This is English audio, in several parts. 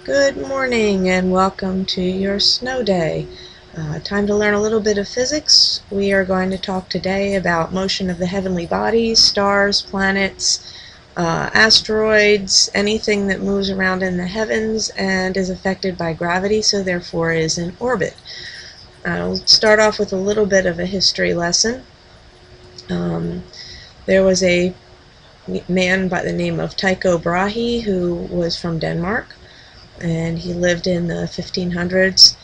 Good morning and welcome to your snow day. Time to learn a little bit of physics. We are going to talk today about motion of the heavenly bodies, stars, planets, asteroids, anything that moves around in the heavens and is affected by gravity, so therefore is in orbit. I'll start off with a little bit of a history lesson. There was a man by the name of Tycho Brahe who was from Denmark, and he lived in the 1500s,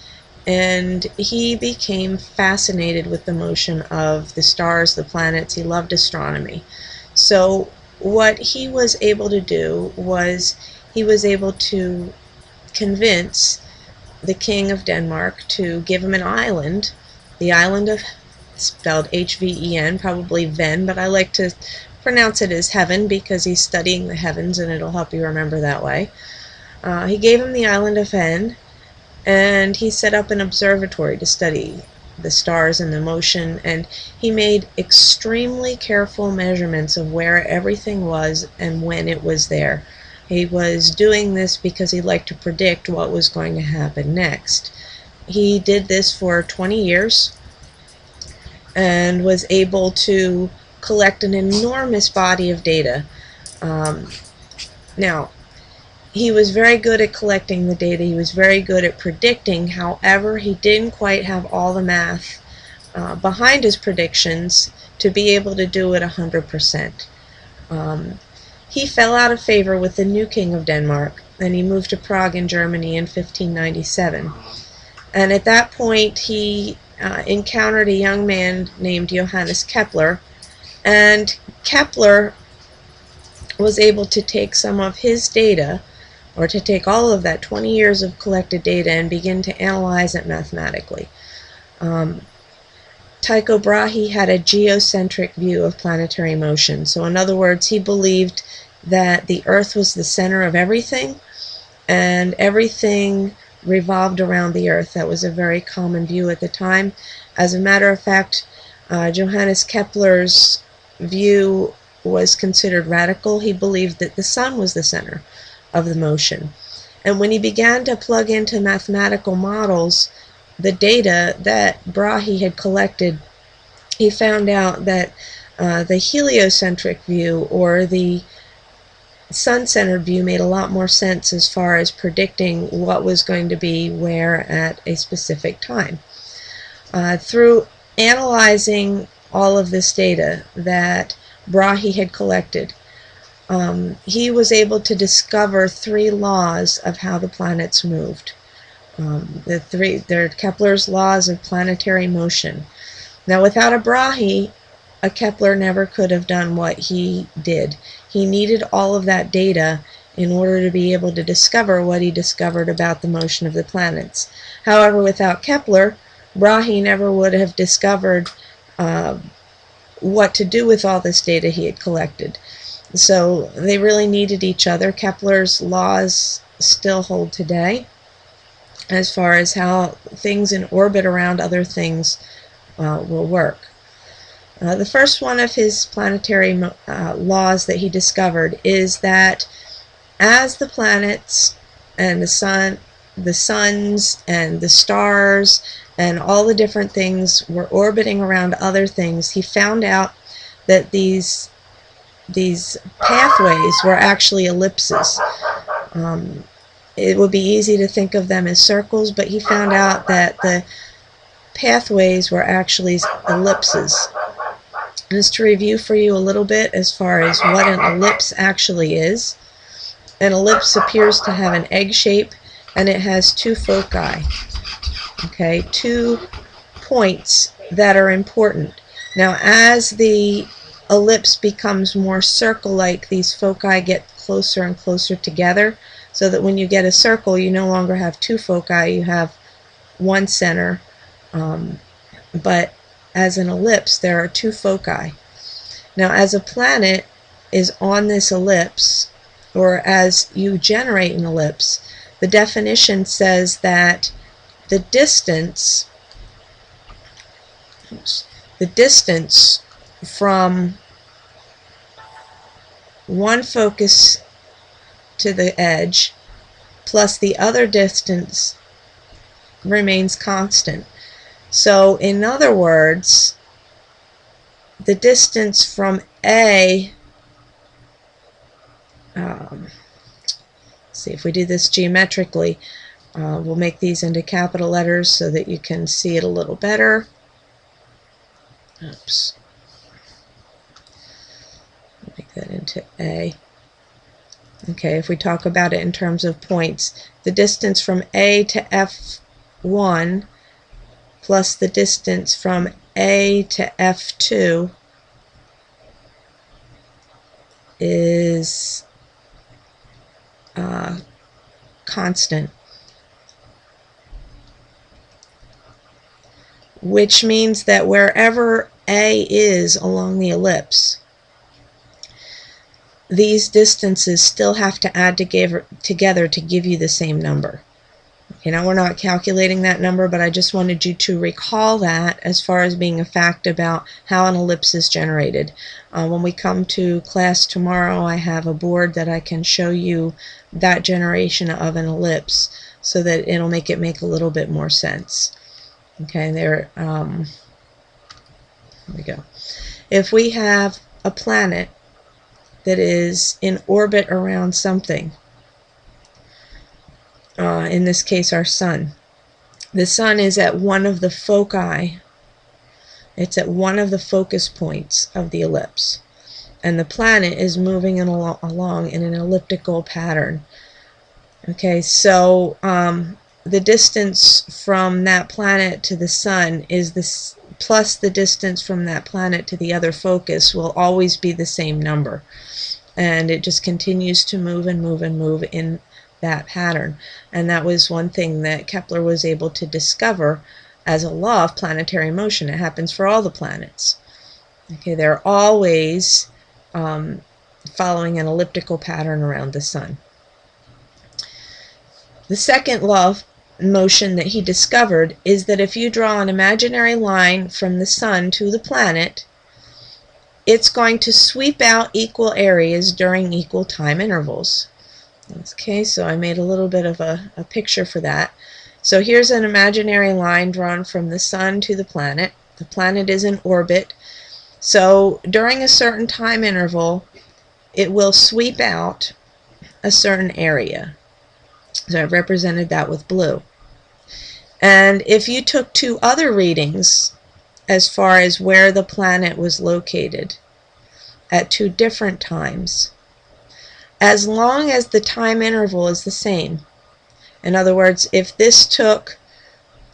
and he became fascinated with the motion of the stars, the planets. He loved astronomy. So what he was able to do was he was able to convince the king of Denmark to give him an island, the island of, spelled H-V-E-N, probably Ven, but I like to pronounce it as heaven because he's studying the heavens and it'll help you remember that way. He gave him the island of Ven, and he set up an observatory to study the stars and the motion, and he made extremely careful measurements of where everything was and when it was there. He was doing this because he liked to predict what was going to happen next. He did this for 20 years and was able to collect an enormous body of data. Now, he was very good at collecting the data. He was very good at predicting. However, he didn't quite have all the math behind his predictions to be able to do it 100%. He fell out of favor with the new king of Denmark, and he moved to Prague in Germany in 1597. And at that point, he encountered a young man named Johannes Kepler, and Kepler was able to take some of his data, or to take all of that 20 years of collected data and begin to analyze it mathematically. Tycho Brahe had a geocentric view of planetary motion. So in other words, he believed that the Earth was the center of everything, and everything revolved around the Earth. That was a very common view at the time. As a matter of fact, Johannes Kepler's view was considered radical. He believed that the sun was the center of the motion. And when he began to plug into mathematical models the data that Brahe had collected, he found out that the heliocentric view, or the sun-centered view, made a lot more sense as far as predicting what was going to be where at a specific time. Through analyzing all of this data that Brahe had collected, he was able to discover 3 laws of how the planets moved. They're Kepler's laws of planetary motion. Now, without a Brahe, a Kepler never could have done what he did. He needed all of that data in order to be able to discover what he discovered about the motion of the planets. However, without Kepler, Brahe never would have discovered what to do with all this data he had collected. So they really needed each other. Kepler's laws still hold today as far as how things in orbit around other things will work. The first one of his planetary laws that he discovered is that as the planets and the suns and the stars and all the different things were orbiting around other things, he found out that these pathways were actually ellipses. It would be easy to think of them as circles, but he found out that the pathways were actually ellipses. Just to review for you a little bit as far as what an ellipse actually is. An ellipse appears to have an egg shape, and it has 2 foci. Okay, 2 points that are important. Now, as the ellipse becomes more circle-like, these foci get closer and closer together, so that when you get a circle, you no longer have 2 foci, you have 1 center. But as an ellipse, there are 2 foci. Now, as a planet is on this ellipse, or as you generate an ellipse, the definition says that the distance from one focus to the edge plus the other distance remains constant. So in other words, the distance from A, see if we do this geometrically, we'll make these into capital letters so that you can see it a little better. Oops. Make that into A. Okay, if we talk about it in terms of points, the distance from A to F1 plus the distance from A to F2 is constant, which means that wherever A is along the ellipse, these distances still have to add together to give you the same number. Okay, now we're not calculating that number, but I just wanted you to recall that as far as being a fact about how an ellipse is generated. When we come to class tomorrow, I have a board that I can show you that generation of an ellipse so that it'll make it make a little bit more sense. Okay, there we go. If we have a planet that is in orbit around something, in this case our sun. The sun is at one of the foci, it's at one of the focus points of the ellipse, and the planet is moving along in an elliptical pattern. Okay, so the distance from that planet to the sun is this, plus the distance from that planet to the other focus will always be the same number, and it just continues to move and move and move in that pattern. And that was one thing that Kepler was able to discover as a law of planetary motion. It happens for all the planets. Okay, they're always following an elliptical pattern around the sun. The second law of motion that he discovered is that if you draw an imaginary line from the sun to the planet, it's going to sweep out equal areas during equal time intervals. Okay, so I made a little bit of a picture for that. So here's an imaginary line drawn from the sun to the planet. The planet is in orbit. So during a certain time interval, it will sweep out a certain area. So I've represented that with blue. And if you took two other readings as far as where the planet was located at two different times, as long as the time interval is the same, in other words, if this took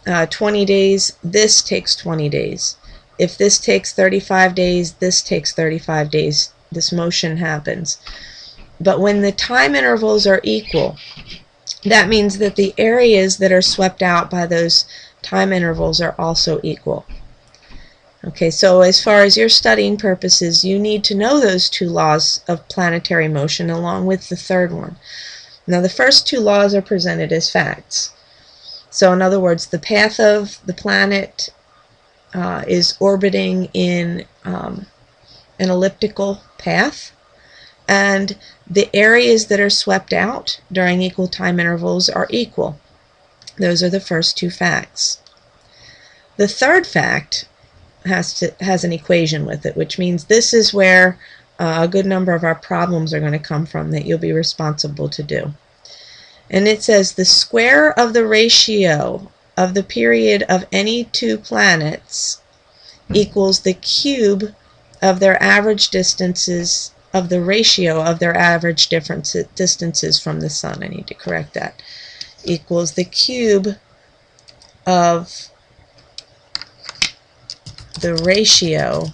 20 days, this takes 20 days. If this takes 35 days, this takes 35 days. This motion happens. But when the time intervals are equal, that means that the areas that are swept out by those time intervals are also equal. Okay, so as far as your studying purposes, you need to know those two laws of planetary motion along with the third one. Now, the first two laws are presented as facts. So in other words, the path of the planet is orbiting in an elliptical path, and the areas that are swept out during equal time intervals are equal. Those are the first two facts. The third fact has an equation with it, which means this is where a good number of our problems are going to come from that you'll be responsible to do. And it says the square of the ratio of the period of any two planets equals the cube of their average distances, of the ratio of their average distances from the sun. I need to correct that. Equals the cube of the ratio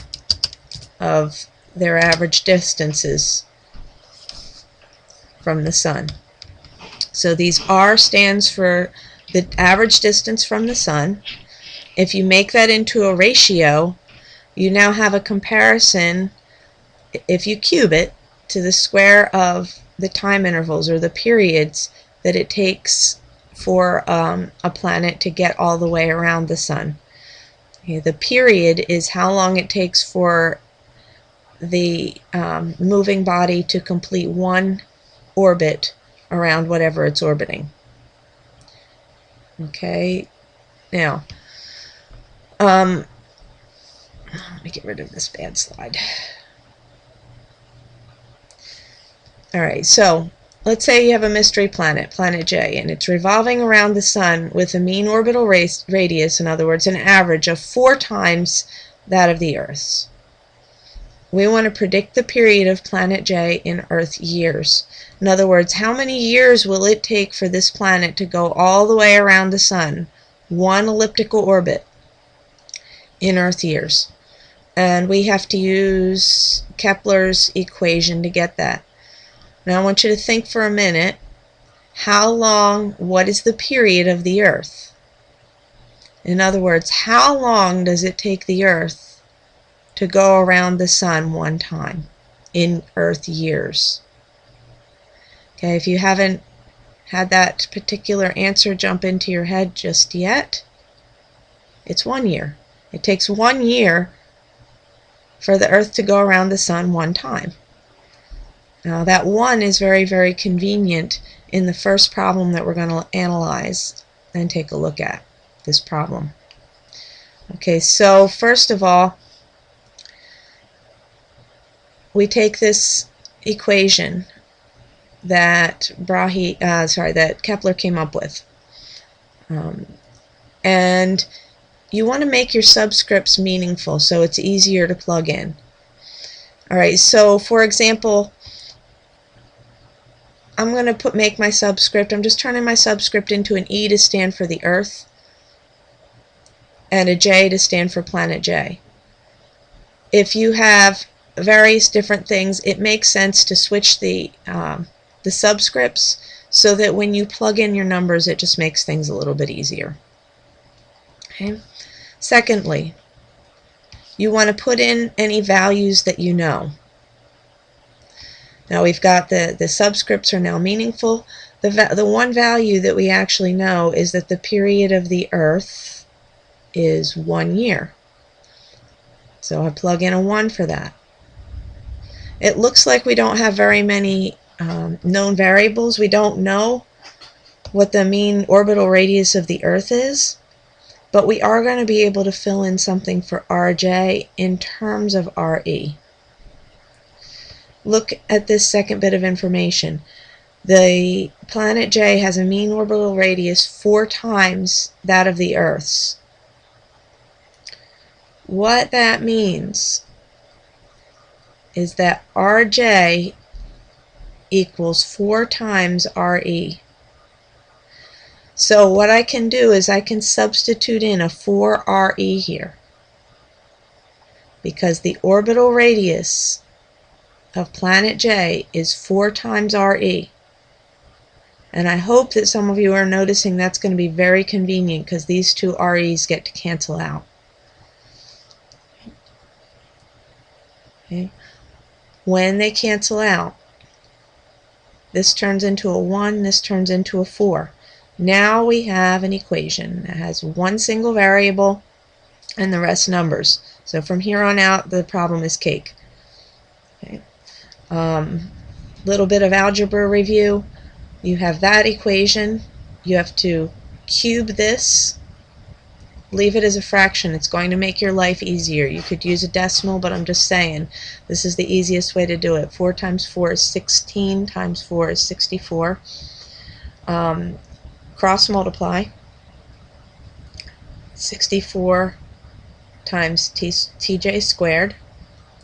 of their average distances from the sun. So these R stands for the average distance from the sun. If you make that into a ratio, you now have a comparison, if you cube it, to the square of the time intervals or the periods that it takes for a planet to get all the way around the sun. Okay, the period is how long it takes for the moving body to complete one orbit around whatever it's orbiting. Okay, now, let me get rid of this bad slide. Alright, so let's say you have a mystery planet, Planet J, and it's revolving around the Sun with a mean orbital radius, in other words, an average of 4 times that of the Earth's. We want to predict the period of Planet J in Earth years. In other words, how many years will it take for this planet to go all the way around the Sun, one elliptical orbit, in Earth years? And we have to use Kepler's equation to get that. Now I want you to think for a minute, what is the period of the Earth? In other words, how long does it take the Earth to go around the Sun one time in Earth years? Okay, if you haven't had that particular answer jump into your head just yet, it's 1 year. It takes 1 year for the Earth to go around the Sun one time. Now that 1 is very, very convenient in the first problem that we're going to analyze and take a look at, this problem. Okay, so first of all, we take this equation that Kepler came up with, and you want to make your subscripts meaningful so it's easier to plug in. Alright, so for example, I'm going to make my subscript, I'm just turning my subscript into an E to stand for the Earth and a J to stand for Planet J. If you have various different things, it makes sense to switch the subscripts so that when you plug in your numbers it just makes things a little bit easier. Okay. Secondly, you want to put in any values that you know. Now we've got the subscripts are now meaningful. The one value that we actually know is that the period of the Earth is 1 year. So I plug in a 1 for that. It looks like we don't have very many known variables. We don't know what the mean orbital radius of the Earth is, but we are going to be able to fill in something for RJ in terms of RE. Look at this second bit of information. The planet J has a mean orbital radius 4 times that of the Earth's. What that means is that RJ equals 4 times RE. So what I can do is I can substitute in a 4RE here, because the orbital radius of planet J is 4 times RE. And I hope that some of you are noticing that's going to be very convenient, because these two REs get to cancel out. Okay. When they cancel out, this turns into a 1, this turns into a 4. Now we have an equation that has one single variable and the rest numbers. So from here on out, the problem is cake. Okay. Little bit of algebra review. You have that equation. You have to cube this. Leave it as a fraction. It's going to make your life easier. You could use a decimal, but I'm just saying this is the easiest way to do it. 4 times 4 is 16 times 4 is 64. Cross multiply. 64 times tj squared.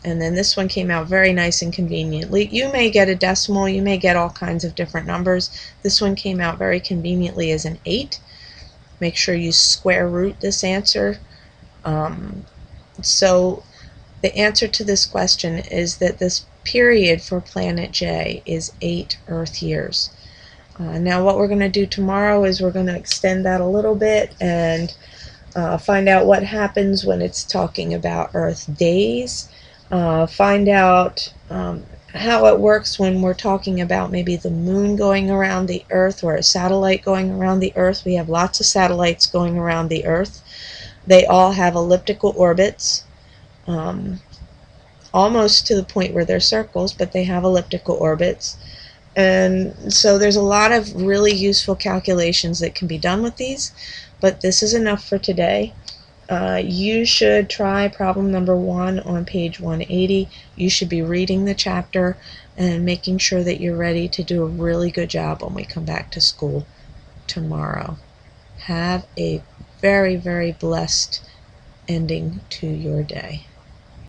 And then this one came out very nice and conveniently. You may get a decimal, you may get all kinds of different numbers. This one came out very conveniently as an 8. Make sure you square root this answer. So the answer to this question is that this period for planet J is 8 Earth years. Now what we're going to do tomorrow is we're going to extend that a little bit and find out what happens when it's talking about Earth days. Find out how it works when we're talking about maybe the moon going around the Earth or a satellite going around the Earth. We have lots of satellites going around the Earth. They all have elliptical orbits, almost to the point where they're circles, but they have elliptical orbits. And so there's a lot of really useful calculations that can be done with these, but this is enough for today. You should try problem number 1 on page 180. You should be reading the chapter and making sure that you're ready to do a really good job when we come back to school tomorrow. Have a very, very blessed ending to your day.